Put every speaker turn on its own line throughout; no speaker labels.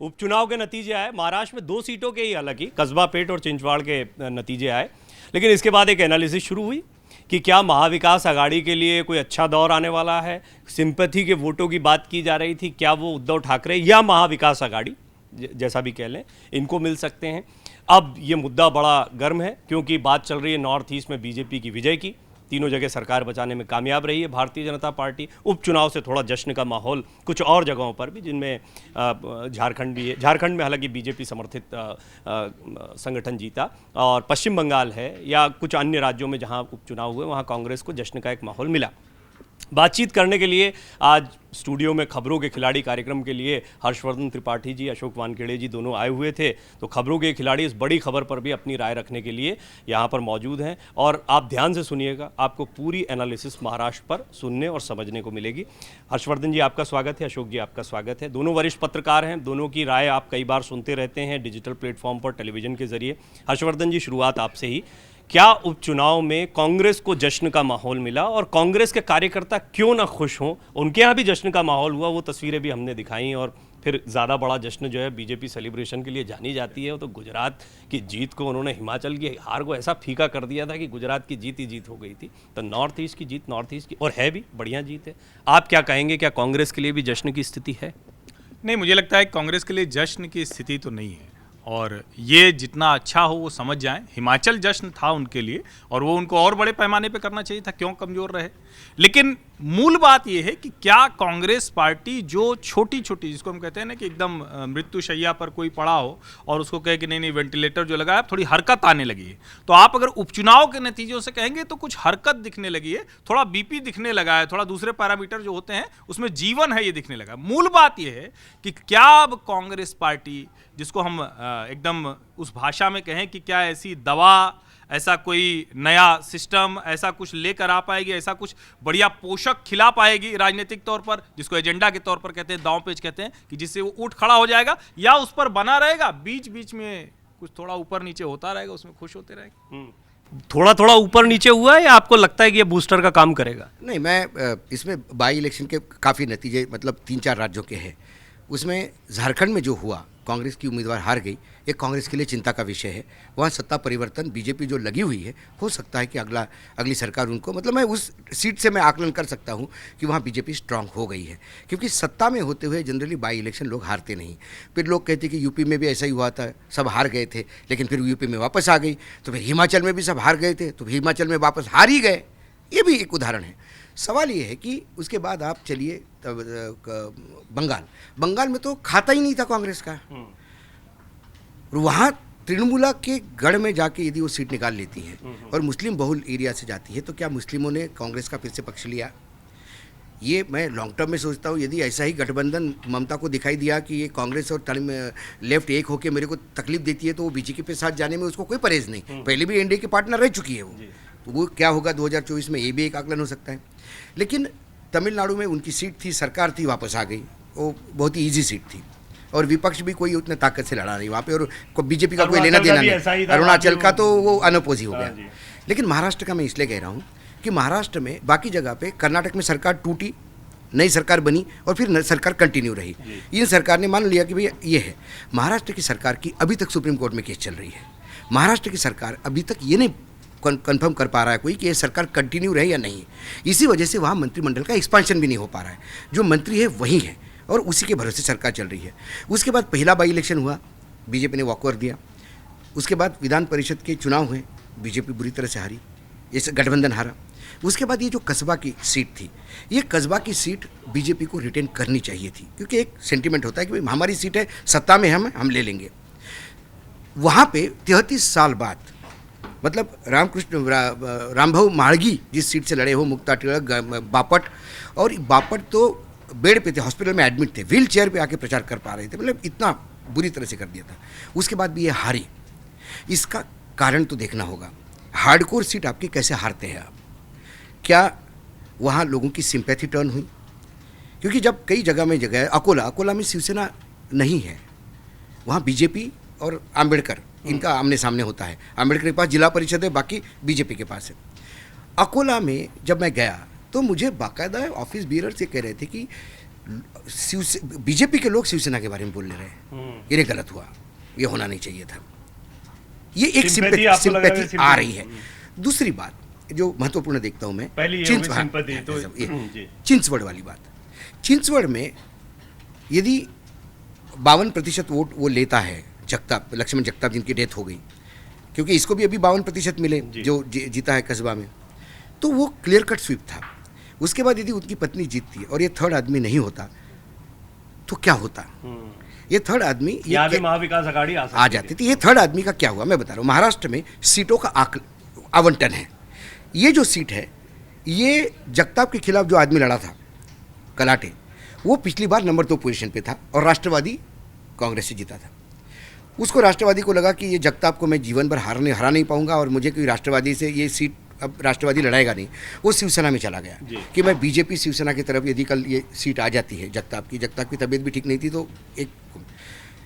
उपचुनाव के नतीजे आए महाराष्ट्र में 2 सीटों के ही, हालांकि कस्बा पेट और चिंचवाड़ के नतीजे आए, लेकिन इसके बाद एक एनालिसिस शुरू हुई कि क्या महाविकास आघाड़ी के लिए कोई अच्छा दौर आने वाला है। सिंपैथी के वोटों की बात की जा रही थी, क्या वो उद्धव ठाकरे या महाविकास आघाड़ी जैसा भी कह लें इनको मिल सकते हैं। अब ये मुद्दा बड़ा गर्म है क्योंकि बात चल रही है नॉर्थ ईस्ट में बीजेपी की विजय की। तीनों जगह सरकार बचाने में कामयाब रही है भारतीय जनता पार्टी। उपचुनाव से थोड़ा जश्न का माहौल कुछ और जगहों पर भी, जिनमें झारखंड भी है। झारखंड में हालांकि बीजेपी समर्थित संगठन जीता, और पश्चिम बंगाल है या कुछ अन्य राज्यों में जहां उपचुनाव हुए वहां कांग्रेस को जश्न का एक माहौल मिला। बातचीत करने के लिए आज स्टूडियो में खबरों के खिलाड़ी कार्यक्रम के लिए हर्षवर्धन त्रिपाठी जी, अशोक वानखेड़े जी दोनों आए हुए थे। तो खबरों के खिलाड़ी इस बड़ी खबर पर भी अपनी राय रखने के लिए यहाँ पर मौजूद हैं, और आप ध्यान से सुनिएगा, आपको पूरी एनालिसिस महाराष्ट्र पर सुनने और समझने को मिलेगी। हर्षवर्धन जी आपका स्वागत है, अशोक जी आपका स्वागत है। दोनों वरिष्ठ पत्रकार हैं, दोनों की राय आप कई बार सुनते रहते हैं डिजिटल प्लेटफॉर्म पर, टेलीविजन के जरिए। हर्षवर्धन जी, शुरुआत आपसे ही, क्या उपचुनाव में कांग्रेस को जश्न का माहौल मिला और कांग्रेस के कार्यकर्ता क्यों ना खुश हों? उनके यहाँ भी जश्न का माहौल हुआ, वो तस्वीरें भी हमने दिखाई। और फिर ज़्यादा बड़ा जश्न जो है बीजेपी सेलिब्रेशन के लिए जानी जाती है, तो गुजरात की जीत को उन्होंने हिमाचल की हार को ऐसा फीका कर दिया था कि गुजरात की जीत ही जीत हो गई थी। तो नॉर्थ ईस्ट की जीत नॉर्थ ईस्ट की, और है भी बढ़िया जीत है। आप क्या कहेंगे, क्या कांग्रेस के लिए भी जश्न की स्थिति है?
नहीं, मुझे लगता है कांग्रेस के लिए जश्न की स्थिति तो नहीं है, और ये जितना अच्छा हो वो समझ जाएं। हिमाचल जश्न था उनके लिए, और वो उनको और बड़े पैमाने पे करना चाहिए था, क्यों कमज़ोर रहे। लेकिन मूल बात ये है कि क्या कांग्रेस पार्टी जो छोटी छोटी, जिसको हम कहते हैं ना कि एकदम मृत्युशैया पर कोई पड़ा हो और उसको कहे कि नहीं नहीं वेंटिलेटर जो लगा है, थोड़ी हरकत आने लगी है, तो आप अगर उपचुनाव के नतीजों से कहेंगे तो कुछ हरकत दिखने लगी है, थोड़ा बीपी दिखने लगा है, थोड़ा दूसरे पैरामीटर जो होते हैं उसमें जीवन है, ये दिखने लगा। मूल बात ये है कि क्या अब कांग्रेस पार्टी, जिसको हम एकदम उस भाषा में कहें कि क्या ऐसी दवा, ऐसा कोई नया सिस्टम, ऐसा कुछ लेकर आ पाएगी, ऐसा कुछ बढ़िया पोषक खिला पाएगी राजनीतिक तौर पर, जिसको एजेंडा के तौर पर कहते हैं, दांव पेच कहते हैं, कि जिससे वो उठ खड़ा हो जाएगा, या उस पर बना रहेगा, बीच बीच में कुछ थोड़ा ऊपर नीचे होता रहेगा, उसमें खुश होते रहेगा।
थोड़ा थोड़ा ऊपर नीचे हुआ है, या आपको लगता है कि ये बूस्टर का काम करेगा?
नहीं, मैं इसमें बाई इलेक्शन के काफ़ी नतीजे, मतलब 3-4 राज्यों के हैं। उसमें झारखंड में जो हुआ, कांग्रेस की उम्मीदवार हार गई, ये कांग्रेस के लिए चिंता का विषय है। वहाँ सत्ता परिवर्तन बीजेपी जो लगी हुई है, हो सकता है कि अगली सरकार उनको, मतलब मैं उस सीट से मैं आकलन कर सकता हूँ कि वहाँ बीजेपी स्ट्रांग हो गई है, क्योंकि सत्ता में होते हुए जनरली बाई इलेक्शन लोग हारते नहीं। फिर लोग कहते कि यूपी में भी ऐसा ही हुआ था, सब हार गए थे, लेकिन फिर यूपी में वापस आ गई, तो फिर हिमाचल में भी सब हार गए थे, तो हिमाचल में वापस हार ही गए। ये भी एक उदाहरण है। सवाल ये है कि उसके बाद आप चलिए बंगाल में तो खाता ही नहीं था कांग्रेस का, वहाँ तृणमूला के गढ़ में जाके यदि वो सीट निकाल लेती है और मुस्लिम बहुल एरिया से जाती है, तो क्या मुस्लिमों ने कांग्रेस का फिर से पक्ष लिया? ये मैं लॉन्ग टर्म में सोचता हूँ, यदि ऐसा ही गठबंधन ममता को दिखाई दिया कि ये कांग्रेस और लेफ्ट एक होकर मेरे को तकलीफ देती है, तो वो बीजेपी के साथ जाने में उसको कोई परहेज नहीं। पहले भी एनडीए के पार्टनर रह चुकी है वो, तो वो क्या होगा 2024 में, ये भी एक आकलन हो सकता है। लेकिन तमिलनाडु में उनकी सीट थी, सरकार थी, वापस आ गई, वो बहुत ही ईजी सीट थी, और विपक्ष भी कोई उतने ताकत से लड़ा नहीं वहाँ पे, और बीजेपी का कोई लेना देना नहीं। अरुणाचल का तो वो अनअपोजी हो गया। लेकिन महाराष्ट्र का मैं इसलिए कह रहा हूँ कि महाराष्ट्र में बाकी जगह पे, कर्नाटक में सरकार टूटी, नई सरकार बनी, और फिर सरकार कंटिन्यू रही। इन सरकार ने मान लिया कि भाई ये है। महाराष्ट्र की सरकार की अभी तक सुप्रीम कोर्ट में केस चल रही है। महाराष्ट्र की सरकार अभी तक ये नहीं कंफर्म कर पा रहा है कोई कि ये सरकार कंटिन्यू रहे या नहीं। इसी वजह से वहाँ मंत्रिमंडल का एक्सपांशन भी नहीं हो पा रहा है। जो मंत्री है वही है, और उसी के भरोसे सरकार चल रही है। उसके बाद पहला बाई इलेक्शन हुआ, बीजेपी ने वॉकओवर दिया। उसके बाद विधान परिषद के चुनाव हुए, बीजेपी बुरी तरह से हारी, ये गठबंधन हारा। उसके बाद ये जो कस्बा की सीट थी, ये कस्बा की सीट बीजेपी को रिटेन करनी चाहिए थी, क्योंकि एक सेंटिमेंट होता है कि भाई हमारी सीट है, सत्ता में हम ले लेंगे। वहाँ पे 33 साल बाद, मतलब रामभाऊ माळगी जिस सीट से लड़े हो, मुक्ता टिळक, बापट, और बापट तो बेड पे थे, हॉस्पिटल में एडमिट थे, व्हील चेयर पे आके प्रचार कर पा रहे थे, मतलब इतना बुरी तरह से कर दिया था। उसके बाद भी ये हारी। इसका कारण तो देखना होगा, हार्डकोर सीट आपकी कैसे हारते हैं आप? क्या वहाँ लोगों की सिंपैथी टर्न हुई? क्योंकि जब कई जगह में अकोला में शिवसेना नहीं है, वहाँ बीजेपी और आम्बेडकर इनका आमने सामने होता है। आम्बेडकर के पास जिला परिषद है, बाकी बीजेपी के पास है। अकोला में जब मैं गया तो मुझे बाकायदा ऑफिस बियरर से कह रहे थे कि बीजेपी के लोग शिवसेना के बारे में बोलने रहे, ये गलत हुआ, ये होना नहीं चाहिए था। ये एक सिंपैथी आ रही है। दूसरी बात जो महत्वपूर्ण देखता हूं मैं, चिंचवड़ वाली बात। चिंचवड़ में यदि 52% वोट वो लेता है, जगताप, लक्ष्मण जगताप जिनकी डेथ हो गई, क्योंकि इसको भी अभी 52% मिले जो जीता है कस्बा में, तो वो क्लियर कट स्वीप था। उसके बाद यदि उनकी पत्नी जीतती और ये थर्ड आदमी नहीं होता तो क्या होता? ये थर्ड आदमी
भी महाविकास आघाड़ी
आ जाती थी। ये थर्ड आदमी का क्या हुआ मैं बता रहा हूँ। महाराष्ट्र में सीटों का आवंटन है। ये जो सीट है, ये जगताप के खिलाफ जो आदमी लड़ा था कलाटे, वो पिछली बार नंबर 2 पोजीशन पे था और राष्ट्रवादी कांग्रेस से जीता था। उसको राष्ट्रवादी को लगा कि ये जगताप को मैं जीवन भर हरा नहीं पाऊंगा और मुझे कोई राष्ट्रवादी से ये सीट, अब राष्ट्रवादी लड़ाएगा नहीं। वो शिवसेना में चला गया कि मैं बीजेपी शिवसेना की तरफ, यदि कल ये सीट आ जाती है जगताप की तबीयत भी ठीक नहीं थी तो एक,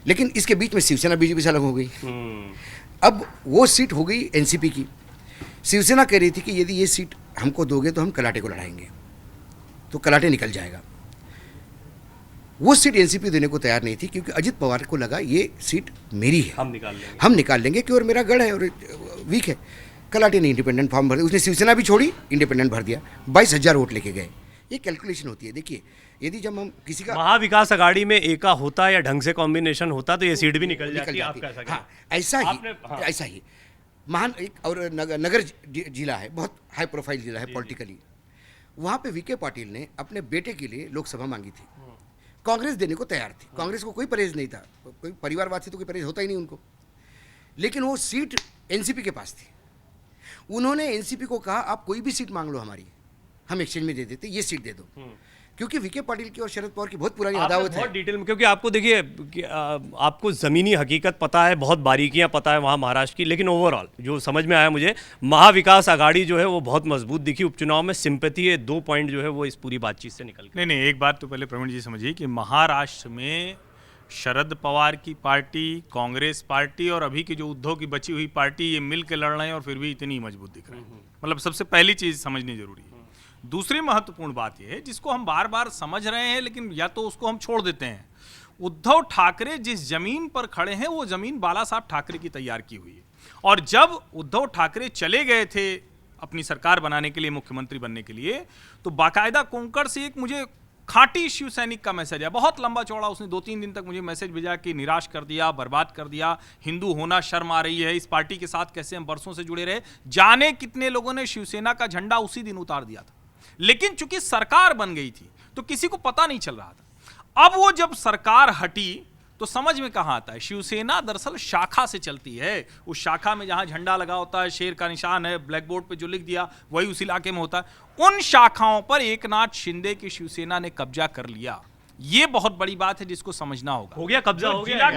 लेकिन इसके बीच में शिवसेना बीजेपी से अलग हो गई। अब वो सीट हो गई एनसीपी की। शिवसेना कह रही थी कि यदि ये सीट हमको दोगे तो हम कलाटे को लड़ाएंगे, तो कलाटे निकल जाएगा। वो सीट एनसीपी देने को तैयार नहीं थी क्योंकि अजित पवार को लगा ये सीट मेरी है, हम निकाल लेंगे क्योंकि मेरा गढ़ है और वीक है। कलाटे ने इंडिपेंडेंट फॉर्म भर दिया, उसने शिवसेना भी छोड़ी, इंडिपेंडेंट भर दिया, 22,000 वोट लेके गए। ये कैलकुलेशन होती है। देखिए, यदि जब हम किसी का
महाविकास आघाड़ी में एका होता या ढंग से कॉम्बिनेशन होता तो ये सीट भी निकल जाती।
हाँ, ऐसा ही महान एक और नगर जिला है, बहुत हाई प्रोफाइल जिला है पॉलिटिकली। वहाँ पे वीके पाटिल ने अपने बेटे के लिए लोकसभा मांगी थी, कांग्रेस देने को तैयार थी। कांग्रेस को कोई परहेज नहीं था, कोई परिवारवाद से तो कोई परहेज होता ही नहीं उनको, लेकिन वो सीट एनसीपी के पास थी। उन्होंने एनसीपी को कहा आप कोई भी सीट मांग लो हमारी, हम एक्सचेंज में दे देते, ये सीट दे दो। क्योंकि विखे पाटिल की और शरद पवार की बहुत पुरानी अदावत है।
बहुत डिटेल में, क्योंकि आपको देखिए आपको ज़मीनी हकीकत पता है, बहुत बारीकियां पता है वहाँ महाराष्ट्र की, लेकिन ओवरऑल जो समझ में आया मुझे, महाविकास आघाड़ी जो है वो बहुत मजबूत दिखी उपचुनाव में। सिंपैथी है 2 पॉइंट जो है वो इस पूरी बातचीत से निकल गए।
नहीं, एक बात तो पहले प्रवीण जी समझिए कि महाराष्ट्र में शरद पवार की पार्टी, कांग्रेस पार्टी और अभी की जो उद्धव की बची हुई पार्टी, ये मिल के लड़ रहे हैं और फिर भी इतनी मजबूत दिख रहे हैं। मतलब सबसे पहली चीज़ समझनी जरूरी है। दूसरी महत्वपूर्ण बात यह है जिसको हम बार बार समझ रहे हैं लेकिन या तो उसको हम छोड़ देते हैं। उद्धव ठाकरे जिस जमीन पर खड़े हैं वो जमीन बाला साहब ठाकरे की तैयार की हुई है। और जब उद्धव ठाकरे चले गए थे अपनी सरकार बनाने के लिए, मुख्यमंत्री बनने के लिए, तो बाकायदा कोंकण से एक मुझे खाटी शिव सैनिक का मैसेज है, बहुत लंबा चौड़ा। उसने 2-3 दिन तक मुझे मैसेज भेजा कि निराश कर दिया, बर्बाद कर दिया, हिंदू होना शर्म आ रही है, इस पार्टी के साथ कैसे हम बरसों से जुड़े रहे। जाने कितने लोगों ने शिवसेना का झंडा उसी दिन उतार दिया था, लेकिन चूंकि सरकार बन गई थी तो किसी को पता नहीं चल रहा था। अब वो जब सरकार हटी तो समझ में कहां आता है। शिवसेना दरअसल शाखा से चलती है। उस शाखा में जहां झंडा लगा होता है, शेर का निशान है, ब्लैक बोर्ड पे जो लिख दिया वही उस इलाके में होता है। उन शाखाओं पर एकनाथ शिंदे की शिवसेना ने कब्जा कर लिया। ये बहुत बड़ी बात है जिसको समझना होगा।
हो गया कब्जा, हो गया।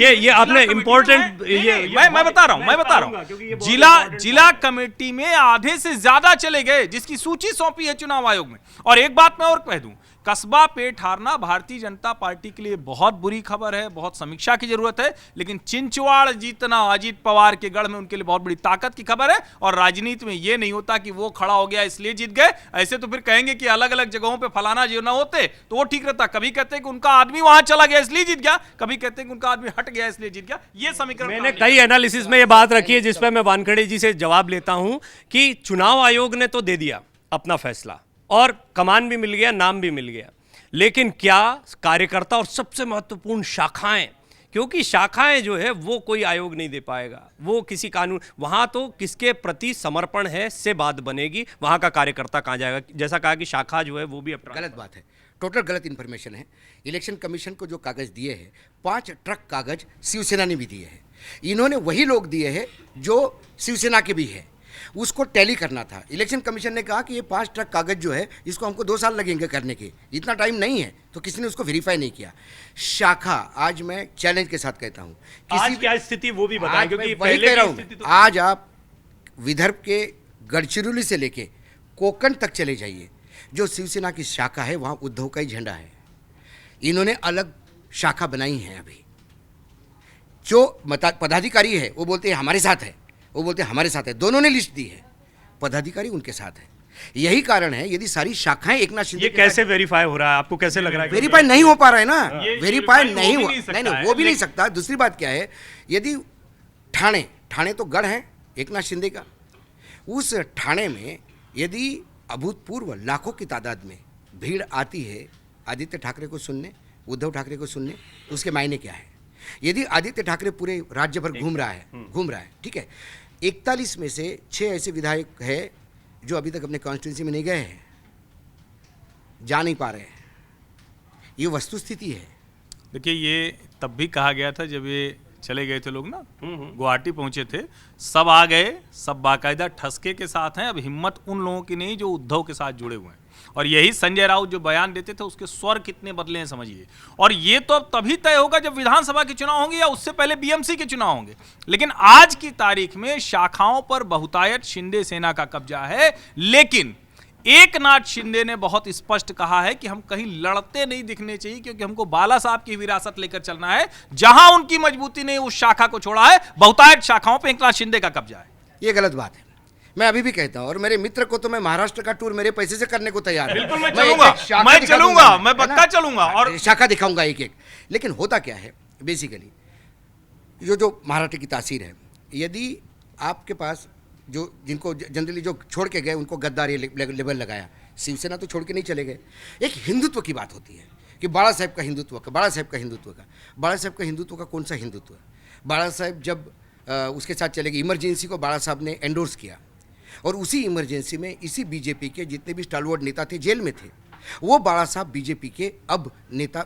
ये आपने इंपॉर्टेंट,
मैं बता रहा हूं जिला कमेटी में आधे से ज्यादा चले गए, जिसकी सूची सौंपी है चुनाव आयोग में। और एक बात मैं और कह दूं, कस्बा पेट हारना भारतीय जनता पार्टी के लिए बहुत बुरी खबर है, बहुत समीक्षा की जरूरत है। लेकिन चिंचवाड़ जीतना अजित पवार के गढ़ में उनके लिए बहुत बड़ी ताकत की खबर है। और राजनीति में यह नहीं होता कि वो खड़ा हो गया इसलिए जीत गए। ऐसे तो फिर कहेंगे कि अलग अलग जगहों पे फलाना जो ना होते तो वो ठीक रहता। कभी कहते हैं कि उनका आदमी वहां चला गया इसलिए जीत गया, कभी कहते हैं कि उनका आदमी हट गया इसलिए जीत गया। ये समीकरण
मैंने कई एनालिसिस में ये बात रखी है जिसपे मैं वानखेड़े जी से जवाब लेता हूं कि चुनाव आयोग ने तो दे दिया अपना फैसला और कमान भी मिल गया, नाम भी मिल गया, लेकिन क्या कार्यकर्ता और सबसे महत्वपूर्ण शाखाएं, क्योंकि शाखाएं जो है वो कोई आयोग नहीं दे पाएगा, वो किसी कानून, वहां तो किसके प्रति समर्पण है से बात बनेगी, वहां का कार्यकर्ता कहां जाएगा। जैसा कहा कि शाखा जो है वो भी
गलत बात है, टोटल गलत इंफॉर्मेशन है। इलेक्शन कमीशन को जो कागज दिए हैं, 5 ट्रक कागज शिवसेना ने भी दिए हैं। इन्होंने वही लोग दिए हैं जो शिवसेना के भी है, उसको टैली करना था। इलेक्शन कमीशन ने कहा कि ये 5 ट्रक कागज जो है इसको हमको 2 साल लगेंगे करने के, इतना टाइम नहीं है, तो किसी ने उसको वेरीफाई नहीं किया। शाखा, आज मैं चैलेंज के साथ कहता हूँ,
आज क्या स्थिति वो भी बताएं, क्योंकि
वही कह रहा हूँ। आज आप विदर्भ के गढ़चिरौली से लेके कोंकण तक चले जाइए, जो शिवसेना की शाखा है वहाँ उद्धव का ही झंडा है। इन्होंने अलग शाखा बनाई है। अभी जो पदाधिकारी है वो बोलते हैं हमारे साथ है, वो बोलते हैं हमारे साथ है, दोनों ने लिस्ट दी है, पदाधिकारी उनके साथ है। यही कारण है, यदि सारी शाखाएं एकनाथ शिंदे
ये कैसे वेरीफाई हो रहा है, आपको कैसे लग रहा है?
वेरीफाई नहीं हो पा रहा है ना, वेरीफाई
verify
नहीं
हो भी
हुआ,
नहीं सकता
नहीं
है,
वो भी नहीं सकता। दूसरी बात क्या है, यदि ठाणे तो गढ़ है एकनाथ शिंदे का, उस ठाणे में यदि अभूतपूर्व लाखों की तादाद में भीड़ आती है आदित्य ठाकरे को सुनने, उद्धव ठाकरे को सुनने, तो उसके मायने क्या है? यदि आदित्य ठाकरे पूरे राज्य भर घूम रहा है, ठीक है, 41 में से 6 ऐसे विधायक है जो अभी तक अपने कॉन्स्टिट्यूंसी में नहीं गए हैं, जा नहीं पा रहे हैं, ये वस्तुस्थिति है।
देखिए, ये तब भी कहा गया था जब ये चले गए थे लोग ना, गुवाहाटी पहुंचे थे, सब आ गए, सब बाकायदा ठसके के साथ हैं। अब हिम्मत उन लोगों की नहीं जो उद्धव के साथ जुड़े हुए हैं। और यही संजय राउत जो बयान देते थे, उसके स्वर कितने बदले हैं समझिए। और ये तो अब तभी तय होगा जब विधानसभा के चुनाव होंगे या उससे पहले बीएमसी के चुनाव होंगे। लेकिन आज की तारीख में शाखाओं पर बहुतायत शिंदे सेना का कब्जा है। लेकिन एकनाथ शिंदे ने बहुत स्पष्ट कहा है कि हम कहीं लड़ते नहीं दिखने चाहिए, क्योंकि हमको बाला साहब की विरासत लेकर चलना है। जहां उनकी मजबूती ने उस शाखा को छोड़ा है, बहुतायत शाखाओं पर एकनाथ शिंदे का कब्जा है।
ये गलत बात है, मैं अभी भी कहता हूं। और मेरे मित्र को तो मैं महाराष्ट्र का टूर मेरे पैसे से करने को तैयार हूं।
बिल्कुल मैं
एक
चलूंगा,
एक शाखा
मैं
दिखा
चलूंगा,
दूंगा,
मैं
है ना?
पक्का चलूंगा और
शाखा दिखाऊंगा एक एक। लेकिन होता क्या है बेसिकली, जो महाराष्ट्र की तासीर है, यदि आपके पास जो जिनको जनरली जो छोड़ के गए उनको गद्दारी लेबल लगाया, शिवसेना तो छोड़ के नहीं चले गए। एक हिंदुत्व की बात होती है कि बाला साहेब का हिंदुत्व का, बाला साहेब का हिंदुत्व का, बाला साहेब का हिंदुत्व का कौन सा हिंदुत्व है? बाला साहेब जब उसके साथ चले गए, इमरजेंसी को बाला साहब ने एंडोर्स किया, और उसी इमरजेंसी में इसी बीजेपी के जितने भी स्टालवर्ड नेता थे जेल में थे। वो बाला साहब बीजेपी के अब नेता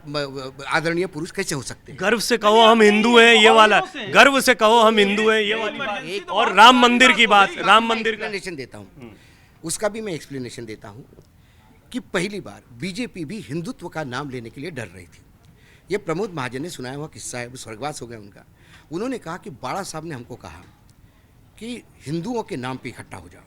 आदरणीय पुरुष कैसे हो सकते हैं?
गर्व से कहो हम हिंदू हैं, ये वाला गर्व से कहो हम हिंदू हैं, ये वाली बात। और राम मंदिर की बात, राम मंदिर का
एक्सप्लेनेशन देता हूँ, उसका भी मैं एक्सप्लेनेशन देता हूँ कि पहली बार बीजेपी भी हिंदुत्व का नाम लेने के लिए डर रही थी। ये प्रमोद महाजन ने सुनाया हुआ किस्सा है, वो स्वर्गवास हो गया उनका। उन्होंने कहा कि बाला साहब ने हमको कहा कि हिंदुओं के नाम पे इकट्ठा हो जाओ,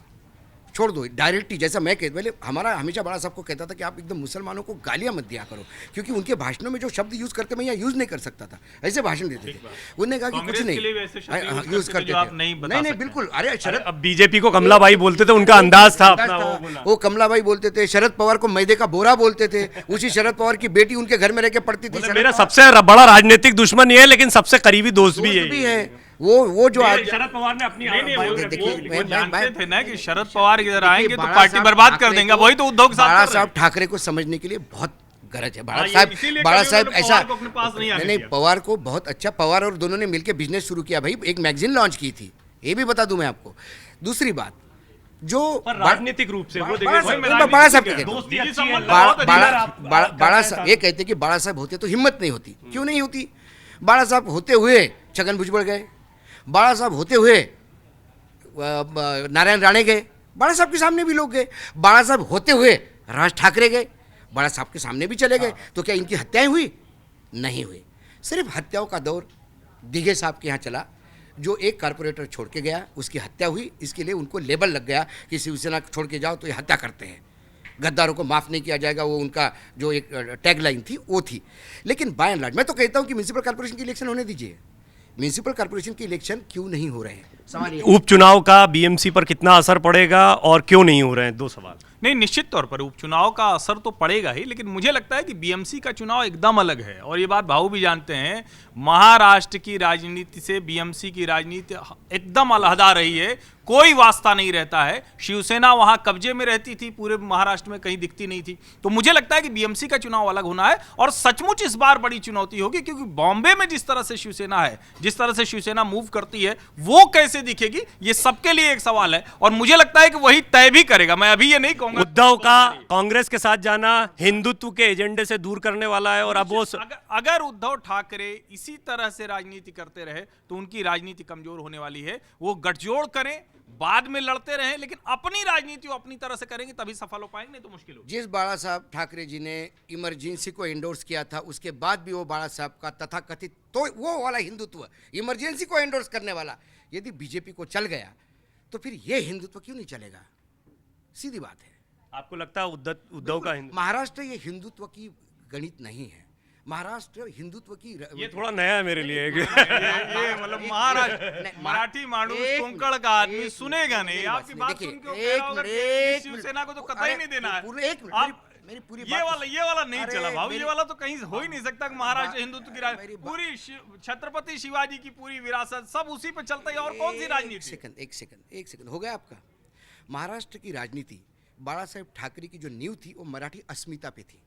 छोड़ दो डायरेक्टली। जैसा मैं कहता, पहले हमारा हमेशा बड़ा साहब को कहता था कि आप एकदम मुसलमानों को गालियां मत दिया करो, क्योंकि उनके भाषणों में जो शब्द यूज करते मैं यहाँ यूज नहीं कर सकता था, ऐसे भाषण देते थे। उन्होंने कहा कि कुछ नहीं यूज करते थे, नहीं बिल्कुल। अरे शरद,
अब बीजेपी को कमलाबाई बोलते थे, उनका अंदाज था अपना,
वो कमलाबाई बोलते थे, शरद पवार को मैदे का बोरा बोलते थे। उसी शरद पवार की बेटी उनके घर में रह के पढ़ती थी।
मेरा सबसे बड़ा राजनीतिक दुश्मन ये है, लेकिन सबसे करीबी दोस्त भी है।
वो जो आज
शरद पवार ने अपनी
वो जानते थे ना कि शरद पवार इधर आएंगे तो पार्टी बर्बाद कर देंगे। वही तो उद्धव के साथ
बाला साहब ठाकरे को समझने के लिए बहुत गरज है। बाला साहब ऐसा नहीं, पवार को बहुत अच्छा, पवार और दोनों ने मिलकर बिजनेस शुरू किया भाई, एक मैगजीन लॉन्च की थी, ये भी बता दूं मैं आपको। दूसरी बात, जो
राजनीतिक रूप से वो
बाला साहब ये कहते कि बाला साहब होते तो हिम्मत नहीं होती। क्यों नहीं होती? बाला साहब होते हुए छगन भुजबल गए, बाला साहब होते हुए नारायण राणे गए, बाला साहब के सामने भी लोग गए, बाला साहब होते हुए राज ठाकरे गए, बाला साहब के सामने भी चले गए। तो क्या इनकी हत्याएं हुई? नहीं हुई। सिर्फ हत्याओं का दौर दिघे साहब के यहाँ चला, जो एक कारपोरेटर छोड़ के गया, उसकी हत्या हुई, इसके लिए उनको लेबल लग गया कि शिवसेना छोड़ के जाओ तो ये हत्या करते हैं, गद्दारों को माफ़ नहीं किया जाएगा। वो उनका जो एक टैगलाइन थी वो थी। लेकिन बाय एंड लार्ज मैं तो कहता हूँ कि म्यूनसिपल कॉर्पोरेशन की इलेक्शन होने दीजिए। म्यूनसिपल कॉर्पोरेशन की इलेक्शन क्यों नहीं हो रहे हैं? सवाल
उपचुनाव का बीएमसी पर कितना असर पड़ेगा और क्यों नहीं हो रहे हैं? 2 सवाल।
नहीं, निश्चित तौर पर उपचुनाव का असर तो पड़ेगा ही, लेकिन मुझे लगता है कि बीएमसी का चुनाव एकदम अलग है। और ये बात भाऊ भी जानते हैं, महाराष्ट्र की राजनीति से बीएमसी की राजनीति एकदम अलहदा रही है, कोई वास्ता नहीं रहता है। शिवसेना वहां कब्जे में रहती थी, पूरे महाराष्ट्र में कहीं दिखती नहीं थी। तो मुझे लगता है कि बीएमसी का चुनाव अलग होना है, और सचमुच इस बार बड़ी चुनौती होगी, क्योंकि बॉम्बे में जिस तरह से शिवसेना है, जिस तरह से शिवसेना मूव करती है, वो कैसे दिखेगी, ये सबके लिए एक सवाल है। और मुझे लगता है कि वही तय भी करेगा। मैं अभी ये नहीं कहूंगा
उद्धव का कांग्रेस के साथ जाना हिंदुत्व के एजेंडे से दूर करने वाला है। और अब वो
अगर उद्धव ठाकरे इसी तरह से राजनीति करते रहे तो उनकी राजनीति कमजोर होने वाली है। वो गठजोड़ करें, बाद में लड़ते रहें, लेकिन अपनी राजनीति को अपनी तरह से करेंगे तभी सफल हो पाएंगे, नहीं तो मुश्किल होगी।
जिस बाला साहब ठाकरे जी ने इमरजेंसी को एंडोर्स किया था, उसके बाद भी वो बाला साहब का तथाकथित तो वो वाला हिंदुत्व, इमरजेंसी को एंडोर्स करने वाला, यदि बीजेपी को चल गया तो फिर ये हिंदुत्व क्यों नहीं चलेगा? सीधी बात है।
आपको लगता है उद्धव का
महाराष्ट्र ये हिंदुत्व की गणित नहीं है। महाराष्ट्र हिंदुत्व की
ये थोड़ा नया है मेरे लिए।
ये मतलब महाराष्ट्र मराठी माणूस कोंकण का आदमी सुनेगा नहीं, आपकी बात सुन के वो कह रहा होगा कि शिवसेना को तो कतई नहीं देना है।
मेरी पूरी
ये वाला नहीं चला भाई, ये वाला तो कहीं हो ही नहीं सकता कि महाराष्ट्र हिंदुत्व की राजनीति, पूरी छत्रपति शिवाजी की पूरी विरासत सब उसी पे चलता है, और कौन सी राजनीति।
एक सेकंड हो गया आपका। महाराष्ट्र की राजनीति बाला साहेब ठाकरे की जो नींव थी वो मराठी अस्मिता पे थी,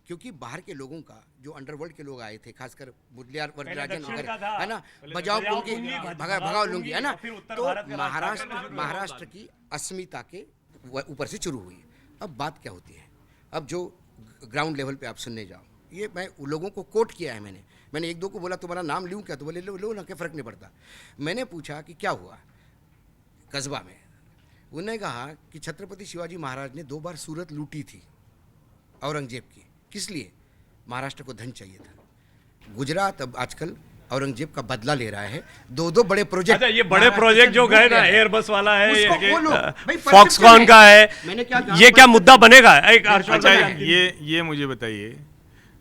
क्योंकि बाहर के लोगों का जो अंडरवर्ल्ड के लोग आए थे, खासकर मुदलियार वरराजन है ना, बजाओ लुंगी भगाओ लुंगी है ना, तो महाराष्ट्र की अस्मिता के ऊपर से शुरू हुई। अब बात क्या होती है, अब जो ग्राउंड लेवल पे आप सुनने जाओ, ये मैं लोगों को कोट किया है, मैंने एक दो को बोला तुम्हारा नाम लूँ क्या, तो बोले लो ना, क्या फ़र्क नहीं पड़ता। मैंने पूछा कि क्या हुआ कस्बा में, उन्होंने कहा कि छत्रपति शिवाजी महाराज ने 2 बार सूरत लूटी थी औरंगजेब की, किस लिए, महाराष्ट्र को धन चाहिए था। गुजरात अब आजकल औरंगजेब का बदला ले रहा है, 2 बड़े प्रोजेक्ट।
अच्छा, ये बड़े प्रोजेक्ट जो गए ना, एयरबस वाला है,
फॉक्सकॉन
का है, ये क्या मुद्दा बनेगा?
अच्छा, ये मुझे बताइए,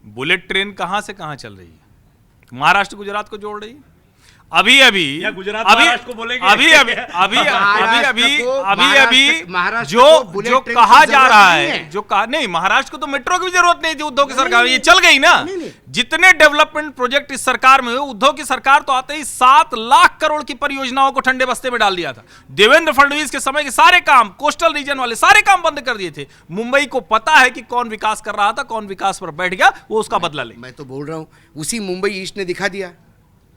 बुलेट ट्रेन कहाँ से कहाँ चल रही है? महाराष्ट्र गुजरात को जोड़ रही है। अभी जो कहा जा रहा है, जो कहा नहीं, महाराष्ट्र को तो मेट्रो की भी जरूरत नहीं थी, उद्धव की सरकार ये चल गई ना। जितने डेवलपमेंट प्रोजेक्ट इस सरकार में हुए, उद्धव की सरकार तो आते ही 7 लाख करोड़ की परियोजनाओं को ठंडे बस्ते में डाल दिया था। देवेंद्र फडणवीस के समय के सारे काम, कोस्टल रीजन वाले सारे काम बंद कर दिए थे। मुंबई को पता है कि कौन विकास कर रहा था, कौन विकास पर बैठ गया, वो उसका बदला ले।
मैं तो बोल रहा हूं, उसी मुंबई ईस्ट ने दिखा दिया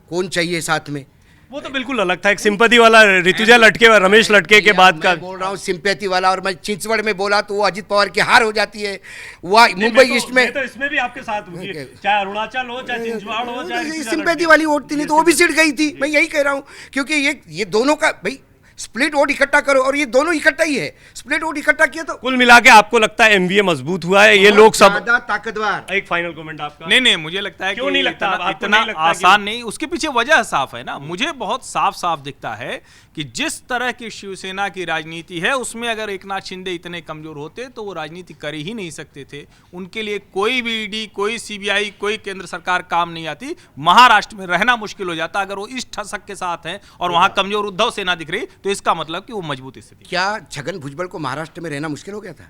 कौन चाहिए साथ में।
वो तो बिल्कुल अलग था, एक सिंपैथी वाला ऋतुजा लटके, रमेश लटके के बाद का
बोल रहा हूँ, सिंपैथी वाला। और मैं चिंचवड़ में बोला तो वो अजित पवार की हार हो जाती है, वह मुंबई ईस्ट में।
तो इसमें भी आपके साथ हुई, चाहे अरुणाचल हो, चाहे चिंचवड़ हो, चाहे
सिंपैथी वाली वोट थी, नहीं तो वो भी सीट गई थी। मैं यही कह रहा हूँ, क्योंकि ये दोनों का भाई स्प्लिट वोट इकट्ठा करो, और ये दोनों इकट्ठा ही है। स्प्लिट वोट इकट्ठा किया तो
कुल मिला के आपको लगता है एमवीए मजबूत हुआ है, ये लोग सब
ज्यादा ताकतवर।
एक फाइनल कमेंट आपका।
नहीं, मुझे लगता है
क्यों
कि
नहीं लगता,
इतना आसान नहीं। उसके पीछे वजह साफ है ना, मुझे बहुत साफ दिखता है कि जिस तरह की शिवसेना की राजनीति है, उसमें अगर एकनाथ शिंदे इतने कमजोर होते तो वो राजनीति कर ही नहीं सकते थे। उनके लिए कोई भी ईडी, कोई सीबीआई, कोई केंद्र सरकार काम नहीं आती। महाराष्ट्र में रहना मुश्किल हो जाता अगर वो इस ठसक के साथ हैं और वहां कमजोर उद्धव सेना दिख रही, तो इसका मतलब कि वो मजबूत स्थिति।
क्या छगन भुजबल को महाराष्ट्र में रहना मुश्किल हो गया था?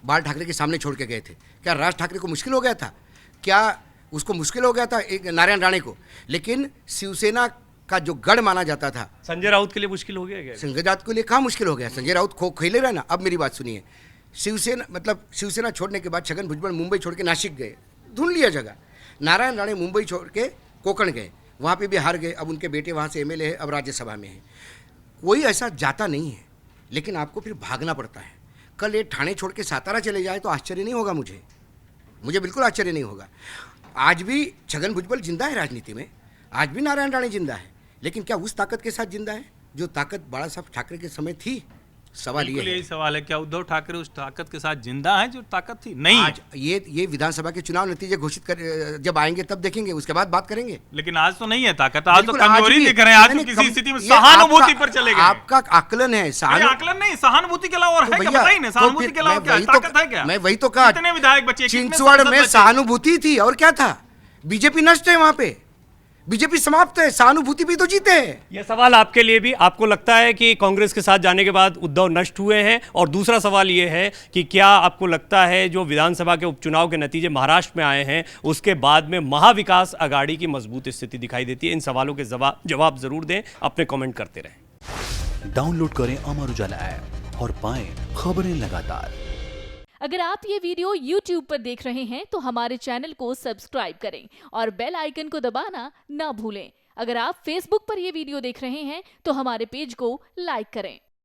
बाल ठाकरे के सामने छोड़ के गए थे। क्या राज ठाकरे को मुश्किल हो गया था? क्या उसको मुश्किल हो गया था, एक नारायण राणे को? लेकिन शिवसेना का जो गढ़ माना जाता था,
संजय राउत के लिए मुश्किल हो गया क्या?
संजय राउत के लिए कहाँ मुश्किल हो गया? संजय राउत खेले रहा ना। अब मेरी बात सुनिए, शिवसेना छोड़ने के बाद छगन भुजबल मुंबई छोड़ के नासिक गए, ढूंढ लिया जगह। नारायण राणे मुंबई छोड़ के कोकण गए, वहाँ पे भी हार गए। अब उनके बेटे वहाँ से एमएलए है, अब राज्यसभा में है। कोई ऐसा जाता नहीं है, लेकिन आपको फिर भागना पड़ता है। कल ये ठाणे छोड़ के सातारा चले जाए तो आश्चर्य नहीं होगा मुझे बिल्कुल आश्चर्य नहीं होगा। आज भी छगन भुजबल जिंदा है राजनीति में, आज भी नारायण राणे जिंदा है, लेकिन क्या उस ताकत के साथ जिंदा है जो ताकत बाला साहब ठाकरे के समय थी? सवाल ये है।
यही सवाल है, क्या उद्धव ठाकरे उस ताकत के साथ जिंदा है जो ताकत थी? नहीं।
आज ये विधानसभा के चुनाव नतीजे घोषित कर जब आएंगे तब देखेंगे, उसके बाद बात करेंगे।
लेकिन आज तो नहीं है ताकत, आज तो कमजोरी दिख रहे हैं। आज तो किसी स्थिति में सहानुभूति पर चले गए।
आपका आकलन है,
आकलन नहीं, सहानुभूति के अलावा और है क्या? बताइए ना, सहानुभूति के अलावा क्या ताकत है? क्या?
मैं वही तो कहा,
कितने विधायक बचे?
चिंचवड़ में सहानुभूति थी और क्या था? बीजेपी नष्ट है, वहां पे बीजेपी समाप्त है, सहानुभूति भी तो जीते हैं।
यह सवाल आपके लिए भी, आपको लगता है कि कांग्रेस के साथ जाने के बाद उद्धव नष्ट हुए हैं? और दूसरा सवाल यह है कि क्या आपको लगता है जो विधानसभा के उपचुनाव के नतीजे महाराष्ट्र में आए हैं, उसके बाद में महाविकास आघाड़ी की मजबूत स्थिति दिखाई देती है? इन सवालों के जवाब जरूर दें, अपने कमेंट करते रहें।
डाउनलोड करें अमर उजाला ऐप और पाएं खबरें लगातार।
अगर आप ये वीडियो YouTube पर देख रहे हैं तो हमारे चैनल को सब्सक्राइब करें और बेल आइकन को दबाना ना भूलें। अगर आप Facebook पर ये वीडियो देख रहे हैं तो हमारे पेज को लाइक करें।